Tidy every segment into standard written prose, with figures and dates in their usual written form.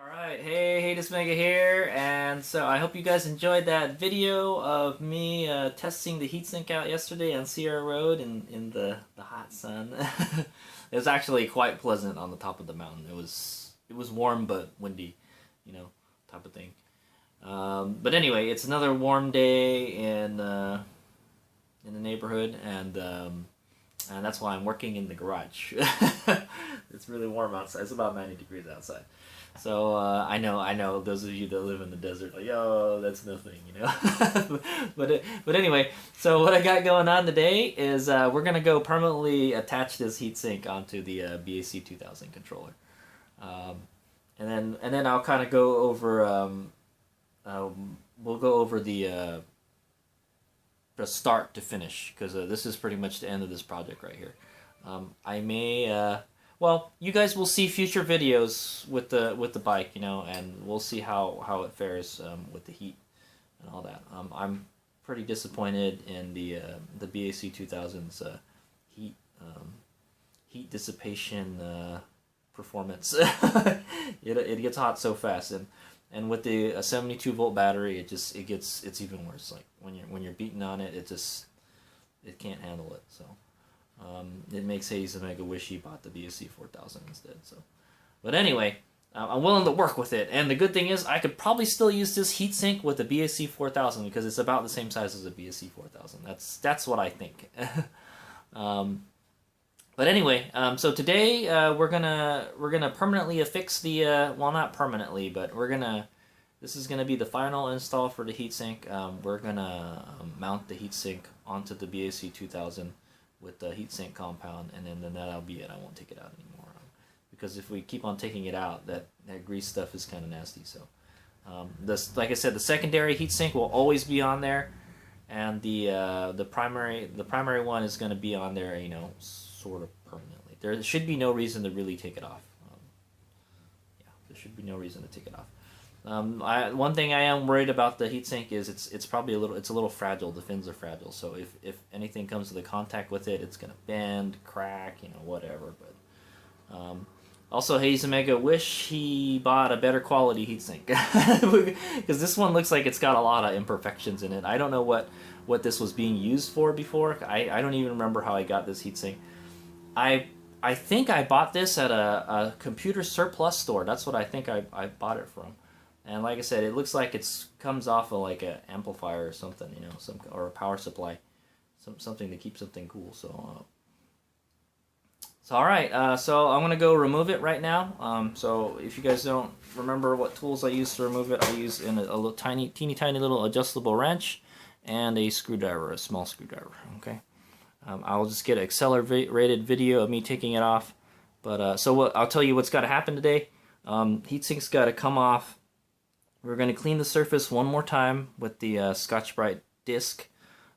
Alright, hey, HadesOmega here, and so I hope you guys enjoyed that video of me testing the heatsink out yesterday on Sierra Road in the hot sun. It was actually quite pleasant on the top of the mountain. It was warm but windy, you know, type of thing. But anyway, it's another warm day in the neighborhood, and that's why I'm working in the garage. It's really warm outside. It's about 90 degrees outside. So I know those of you that live in the desert, like, yo, that's nothing, you know. but anyway, so what I got going on today is we're gonna go permanently attach this heatsink onto the BAC2000 controller, and then I'll kind of go over we'll go over the start to finish, because this is pretty much the end of this project right here. I may well, you guys will see future videos with the bike, you know, and we'll see how it fares with the heat and all that. I'm pretty disappointed in the BAC2000's heat dissipation performance. It gets hot so fast, and with the 72 volt battery, it's even worse. Like when you're beating on it, it can't handle it. So. It makes HadesOmega wish he bought the BAC4000 instead. So, but anyway, I'm willing to work with it, and the good thing is I could probably still use this heatsink with the BAC4000 because it's about the same size as the BAC4000. That's what I think. But anyway, so today we're gonna permanently affix the well, not permanently, but this is gonna be the final install for the heatsink. We're gonna mount the heatsink onto the BAC2000 with the heatsink compound, and then that'll be it. I won't take it out anymore, because if we keep on taking it out, that grease stuff is kind of nasty. So, like I said, the secondary heatsink will always be on there, and the primary one is going to be on there, you know, sort of permanently. There should be no reason to really take it off. Yeah, there should be no reason to take it off. One thing I am worried about the heatsink is it's probably a little fragile. The fins are fragile, so if anything comes to the contact with it, it's gonna bend, crack, you know, whatever. But also, HadesOmega wish he bought a better quality heatsink, because this one looks like it's got a lot of imperfections in it. I don't know what this was being used for before. I don't even remember how I got this heatsink. I think I bought this at a computer surplus store. That's what I think I bought it from. And like I said, it looks like it comes off of like an amplifier or something, you know, or a power supply, something to keep something cool. So all right, so I'm gonna go remove it right now. So if you guys don't remember what tools I use to remove it, I use a little teeny tiny little adjustable wrench and a screwdriver, a small screwdriver. Okay, I'll just get an accelerated video of me taking it off. But I'll tell you what's got to happen today. Heatsink's got to come off. We're going to clean the surface one more time with the Scotch-Brite disc.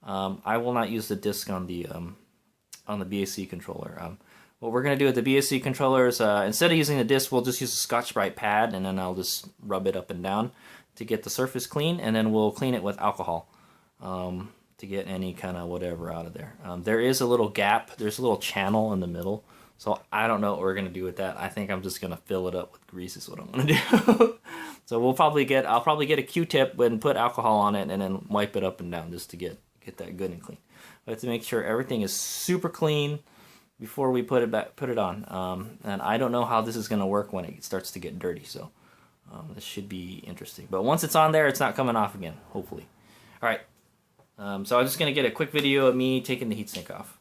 I will not use the disc on the BAC controller. What we're going to do with the BAC controller is instead of using the disc, we'll just use a Scotch-Brite pad, and then I'll just rub it up and down to get the surface clean, and then we'll clean it with alcohol to get any kind of whatever out of there. There is a little gap. There's a little channel in the middle. So I don't know what we're gonna do with that. I think I'm just gonna fill it up with grease is what I'm gonna do. So I'll probably get a Q-tip and put alcohol on it and then wipe it up and down just to get that good and clean. We have to make sure everything is super clean before we put it on. And I don't know how this is gonna work when it starts to get dirty. So this should be interesting. But once it's on there, it's not coming off again, hopefully. All right. So I'm just gonna get a quick video of me taking the heatsink off.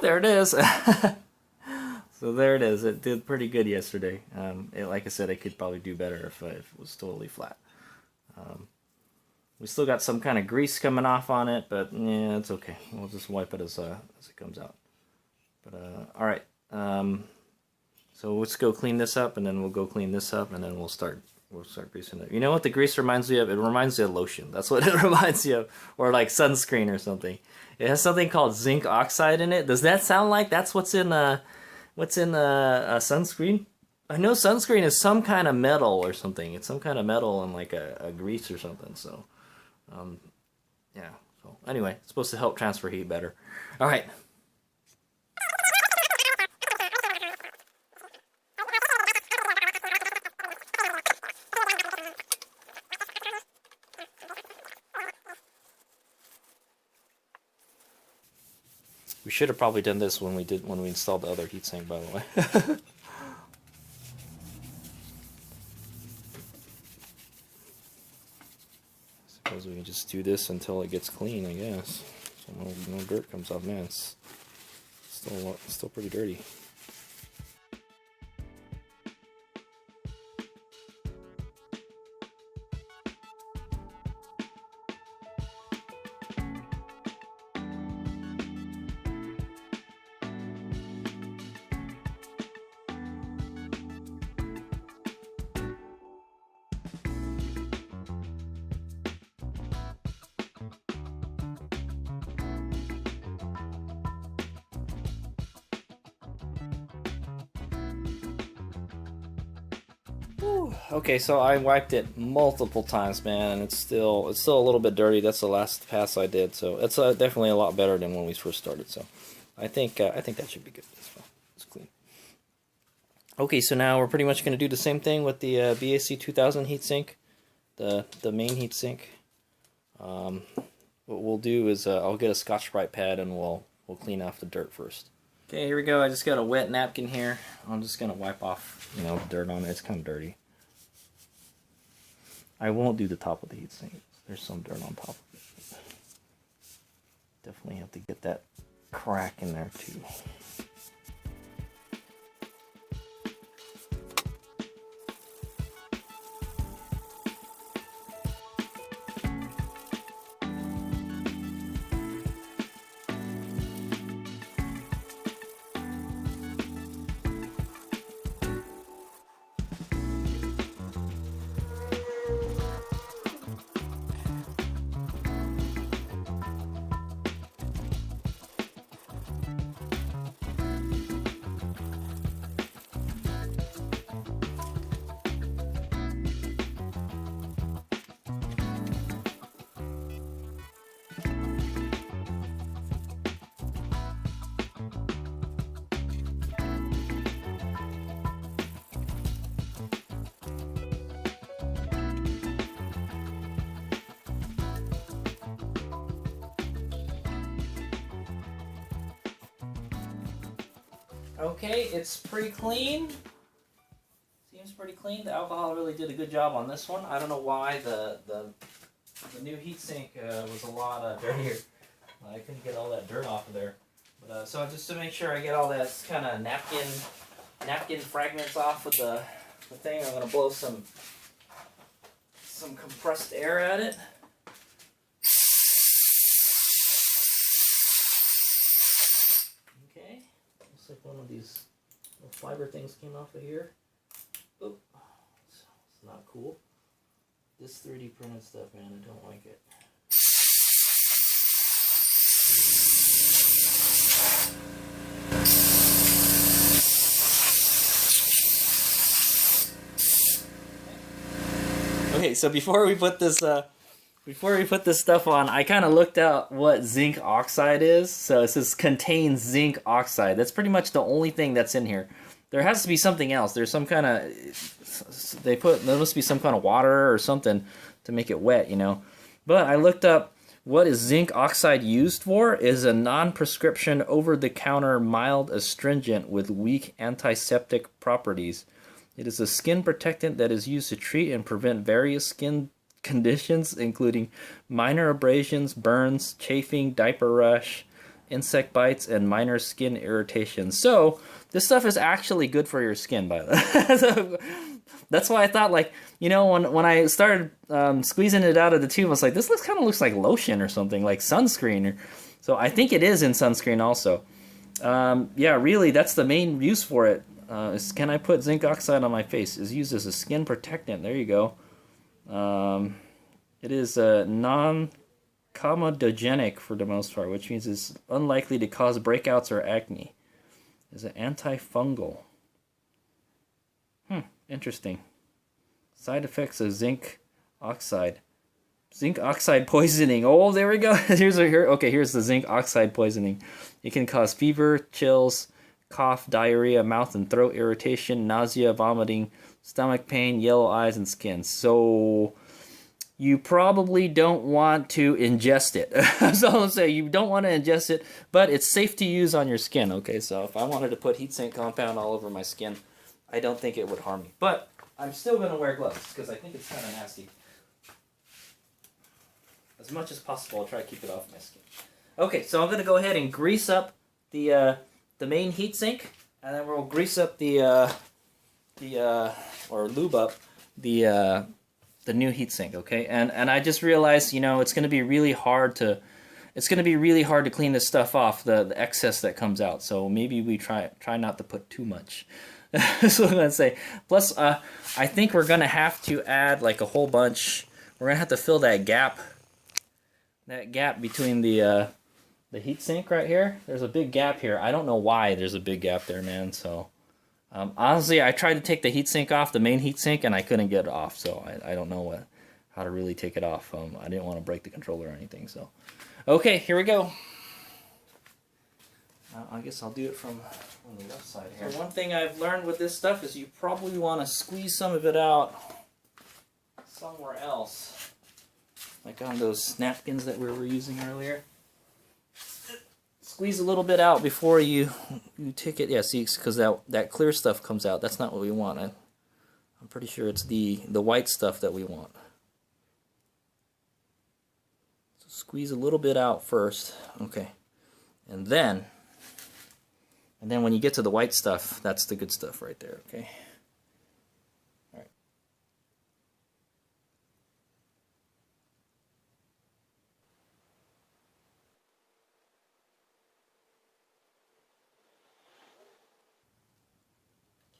There it is. So there it is. It did pretty good yesterday. Like I said, I could probably do better if it was totally flat. We still got some kind of grease coming off on it, but yeah, it's okay. We'll just wipe it as it comes out. But all right. So let's go clean this up, and then we'll go clean this up, and then we'll start greasing it. You know what the grease reminds me of? It reminds me of lotion. That's what it reminds me of, or like sunscreen or something. It has something called zinc oxide in it. Does that sound like that's what's in sunscreen? I know sunscreen is some kind of metal or something. It's some kind of metal and like a grease or something. So, yeah. So anyway, it's supposed to help transfer heat better. All right. We should have probably done this when we installed the other heatsink, by the way. Suppose we can just do this until it gets clean, I guess. So no dirt comes off. Man, it's still pretty dirty. Okay, so I wiped it multiple times, man, and it's still a little bit dirty. That's the last pass I did, so it's definitely a lot better than when we first started. So I think that should be good. It's fine. It's clean. Okay, so now we're pretty much going to do the same thing with the BAC2000 heatsink, the main heatsink. What we'll do is I'll get a Scotch-Brite pad and we'll clean off the dirt first. Okay, here we go. I just got a wet napkin here. I'm just going to wipe off, dirt on it. It's kind of dirty. I won't do the top of the heatsink. There's some dirt on top of it. Definitely have to get that crack in there too. Okay, it's pretty clean. Seems pretty clean. The alcohol really did a good job on this one. I don't know why the new heatsink was a lot dirtier. I couldn't get all that dirt off of there. But so just to make sure I get all that kind of napkin fragments off with the thing, I'm gonna blow some compressed air at it. Okay, looks like one of these little fiber things came off of here. Oh, it's not cool. This 3D printed stuff, man, I don't like it. Okay, so before we put this stuff on, I kind of looked out what zinc oxide is. So it says contains zinc oxide. That's pretty much the only thing that's in here. There has to be something else. There's some kind of there must be some kind of water or something to make it wet, you know. But I looked up what is zinc oxide used for. Is a non-prescription, over-the-counter mild astringent with weak antiseptic properties. It is a skin protectant that is used to treat and prevent various skin conditions, including minor abrasions, burns, chafing, diaper rash, insect bites, and minor skin irritation. So this stuff is actually good for your skin, by the way. That's why I thought, like, you know, when I started squeezing it out of the tube, I was like, this kind of looks like lotion or something, like sunscreen. So I think it is in sunscreen also. Yeah, really, that's the main use for it. Is can I put zinc oxide on my face? Is used as a skin protectant. There you go. It is non-comedogenic for the most part, which means it's unlikely to cause breakouts or acne. Is it antifungal? Interesting. Side effects of zinc oxide. Zinc oxide poisoning. Oh, there we go. Here's the zinc oxide poisoning. It can cause fever, chills, cough, diarrhea, mouth and throat irritation, nausea, vomiting, stomach pain, yellow eyes, and skin. So you probably don't want to ingest it. That's all I'm saying. You don't want to ingest it, but it's safe to use on your skin. Okay, so if I wanted to put heatsink compound all over my skin, I don't think it would harm me. But I'm still going to wear gloves because I think it's kind of nasty. As much as possible, I'll try to keep it off my skin. Okay, so I'm going to go ahead and grease up the main heatsink, and then we'll grease up or lube up the new heatsink. Okay, and I just realized, you know, it's going to be really hard to clean this stuff off, the excess that comes out. So maybe we try not to put too much. That's what I'm gonna say. Plus, I think we're gonna have to add like a whole bunch. We're gonna have to fill that gap between the heatsink right here. There's a big gap here. I don't know why there's a big gap there, man. So honestly, I tried to take the heatsink off, the main heatsink, and I couldn't get it off. So I don't know how to really take it off. I didn't want to break the controller or anything. So okay, here we go. I guess I'll do it from on the left side here. So one thing I've learned with this stuff is you probably want to squeeze some of it out somewhere else. Like on those napkins that we were using earlier. Squeeze a little bit out before you take it. Yeah, see, because that clear stuff comes out. That's not what we want. I'm pretty sure it's the white stuff that we want. So squeeze a little bit out first. Okay. And then when you get to the white stuff, that's the good stuff right there, okay? All right.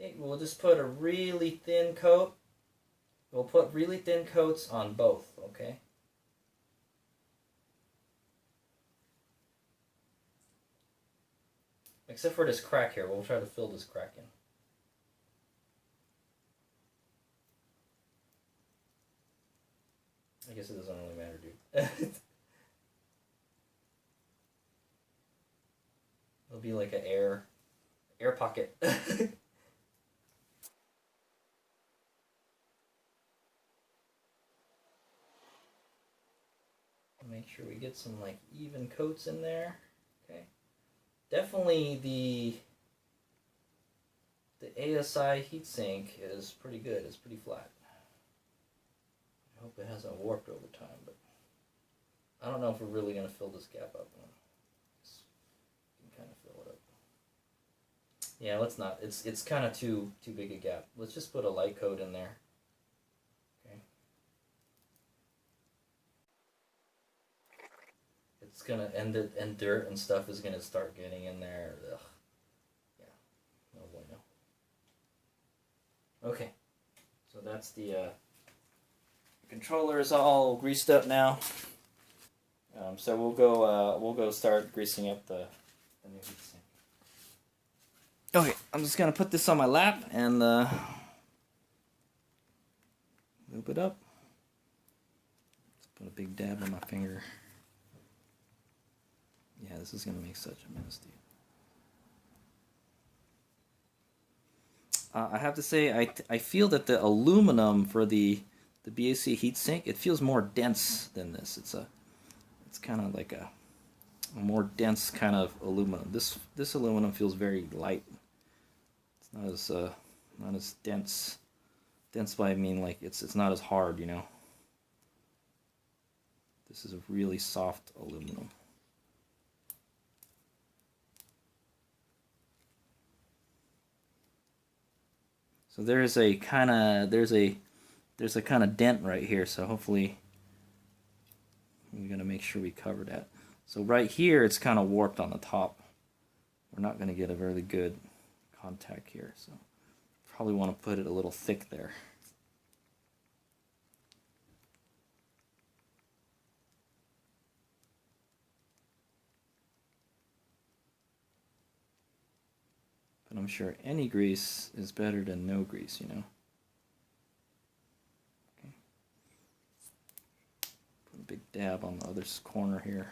Okay, we'll just put a really thin coat. We'll put really thin coats on both, okay? Except for this crack here. We'll try to fill this crack in. I guess it doesn't really matter, dude. It'll be like an air pocket. Make sure we get some like even coats in there. Okay. Definitely the ASI heatsink is pretty good. It's pretty flat. I hope it hasn't warped over time, but I don't know if we're really going to fill this gap up. We can kind of fill it up. Yeah, let's not. It's kind of too big a gap. Let's just put a light coat in there. Okay. It's gonna and dirt and stuff is gonna start getting in there. Ugh. Yeah. No bueno. Okay. So that's the controller is all greased up now. So we'll go start greasing up the new heatsink. Okay, I'm just gonna put this on my lap and loop it up. Let's put a big dab on my finger. Yeah, this is gonna make such a mess, dude. I have to say, I feel that the aluminum for the BAC heatsink, it feels more dense than this. It's kind of like a more dense kind of aluminum. This aluminum feels very light. It's not as dense. Dense by I mean like it's not as hard, you know. This is a really soft aluminum. So there's a kind of dent right here. So hopefully we're gonna make sure we cover that. So right here, it's kind of warped on the top. We're not gonna get a really good contact here. So probably want to put it a little thick there. But I'm sure any grease is better than no grease, you know. Okay. Put a big dab on the other corner here.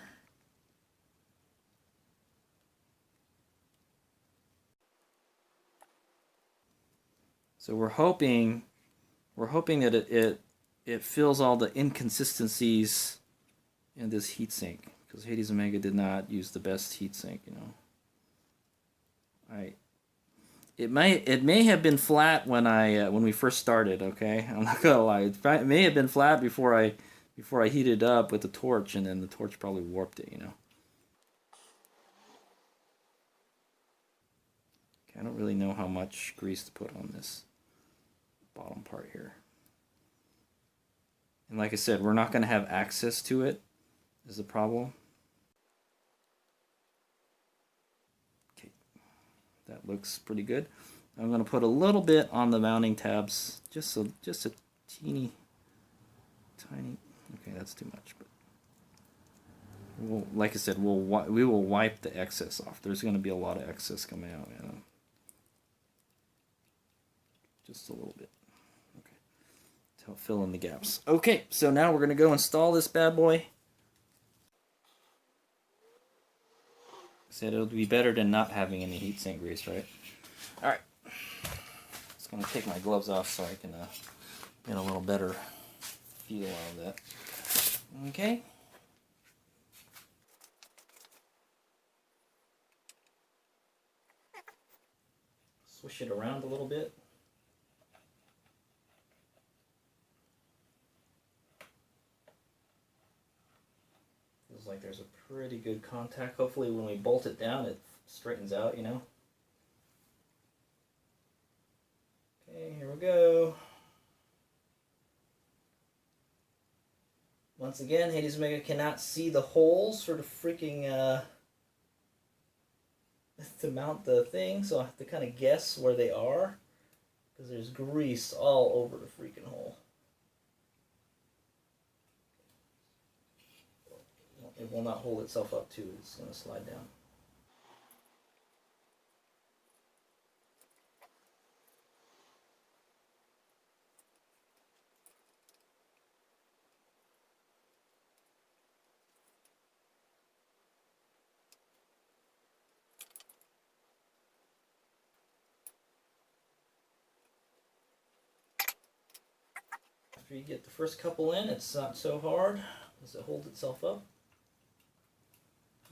So we're hoping that it fills all the inconsistencies in this heatsink, because Hades Omega did not use the best heatsink, you know. It may have been flat when we first started. Okay, I'm not gonna lie. It may have been flat before I heated it up with the torch, and then the torch probably warped it. You know. Okay, I don't really know how much grease to put on this bottom part here. And like I said, we're not gonna have access to it. Is the problem. That looks pretty good. I'm going to put a little bit on the mounting tabs, just a teeny, tiny. Okay, that's too much, but like I said, we will wipe the excess off. There's going to be a lot of excess coming out, you know. Just a little bit. Okay, to help fill in the gaps. Okay, so now we're going to go install this bad boy. Said it'll be better than not having any heatsink grease, right? All right. Just gonna take my gloves off so I can get a little better feel out of that. Okay. Swish it around a little bit. Feels like there's a pretty good contact. Hopefully when we bolt it down, it straightens out, you know. Okay, here we go. Once again, Hades Omega cannot see the holes for the freaking, to mount the thing, so I have to kind of guess where they are, because there's grease all over the freaking hole. It will not hold itself up too, it's going to slide down. After you get the first couple in, it's not so hard as it holds itself up.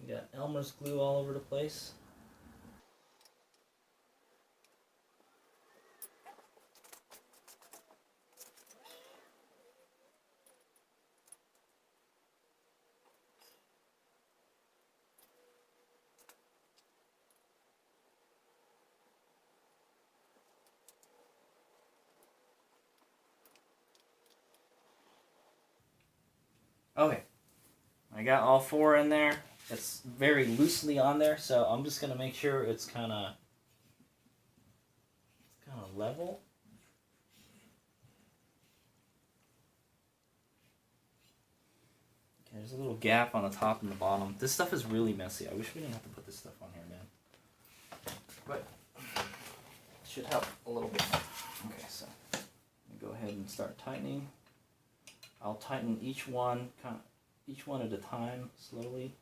You got Elmer's glue all over the place. Okay, I got all four in there. It's very loosely on there, so I'm just gonna make sure it's kind of level. Okay, there's a little gap on the top and the bottom. This stuff is really messy. I wish we didn't have to put this stuff on here, man. But it should help a little bit. Okay, so let me go ahead and start tightening. I'll tighten each one at a time, slowly.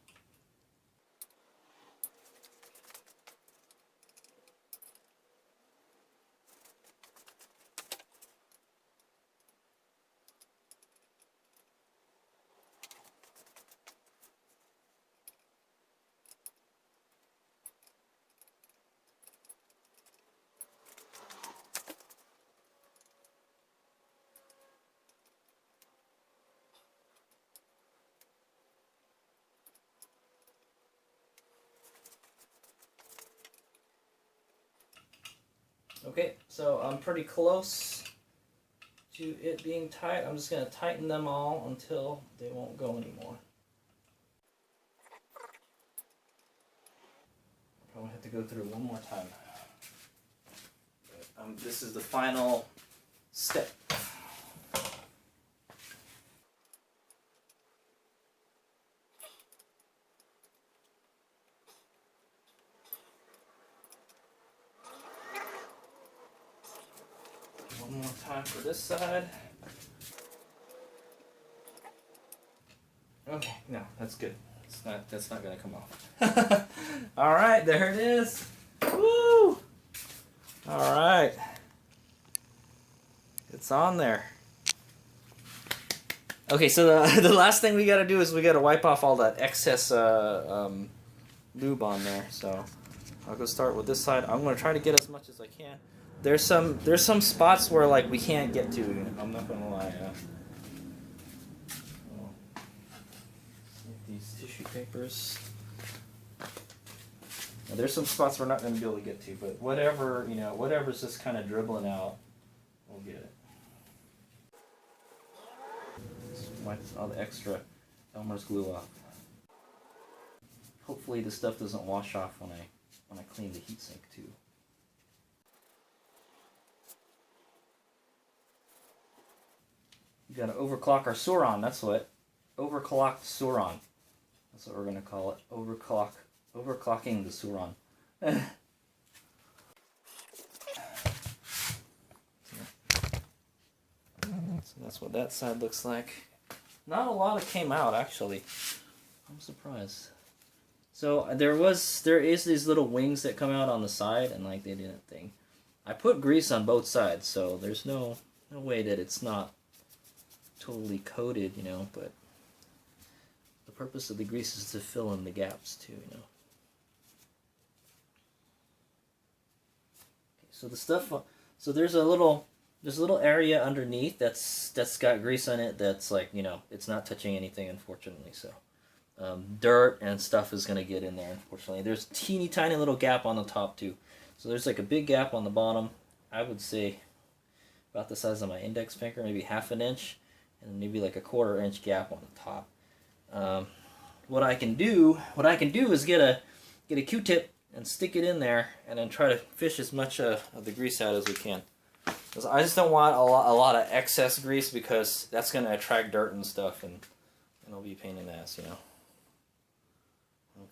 Okay, so I'm pretty close to it being tight. I'm just going to tighten them all until they won't go anymore. Probably have to go through one more time. This is the final step. One more time for this side. Okay, no, that's good. That's not gonna come off. All right, there it is. Woo! All right, it's on there. Okay, so the last thing we gotta do is we gotta wipe off all that excess lube on there. So I'll go start with this side. I'm gonna try to get as much as I can. There's some spots where like we can't get to. I'm not gonna lie. These tissue papers. Now, there's some spots we're not going to be able to get to, but whatever, whatever's just kind of dribbling out, we'll get it. Just wipe all the extra Elmer's glue off. Hopefully this stuff doesn't wash off when I clean the heatsink too. We got to overclock our Suron. That's what. Overclocked Suron. That's what we're going to call it. Overclocking the Suron. So that's what that side looks like. Not a lot came out actually. I'm surprised. So there is these little wings that come out on the side, and like they didn't think. I put grease on both sides, so there's no way that it's not totally coated, but the purpose of the grease is to fill in the gaps too, Okay, so the stuff, so there's a little area underneath that's got grease on it that's like, it's not touching anything, unfortunately, so dirt and stuff is going to get in there, unfortunately. There's a teeny tiny little gap on the top too. So there's like a big gap on the bottom, I would say about the size of my index finger, maybe ½ an inch, and maybe like a ½ inch gap on the top. What I can do is get a Q-tip and stick it in there, and then try to fish as much of the grease out as we can. Because I just don't want a lot of excess grease, because that's going to attract dirt and stuff, and it'll be a pain in the ass,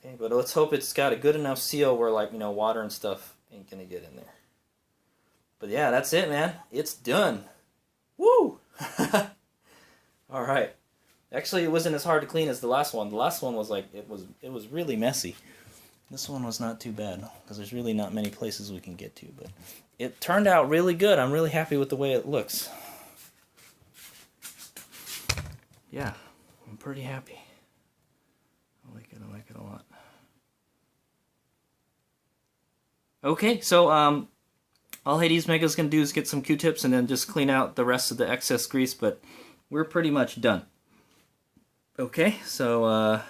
Okay, but let's hope it's got a good enough seal where, like, water and stuff ain't going to get in there. But yeah, that's it, man. It's done. Woo! All right. Actually, it wasn't as hard to clean as the last one. The last one was like, it was really messy. This one was not too bad, because there's really not many places we can get to, but it turned out really good. I'm really happy with the way it looks. Yeah, I'm pretty happy. I like it a lot. Okay, so all HadesOmega's going to do is get some Q-tips and then just clean out the rest of the excess grease, but we're pretty much done. Okay, so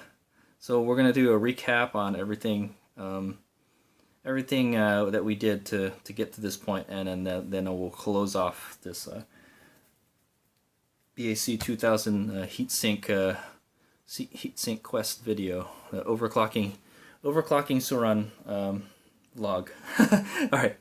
we're gonna do a recap on everything, that we did to get to this point, and then we'll close off this BAC2000 heatsink quest video, overclocking Suron log. All right.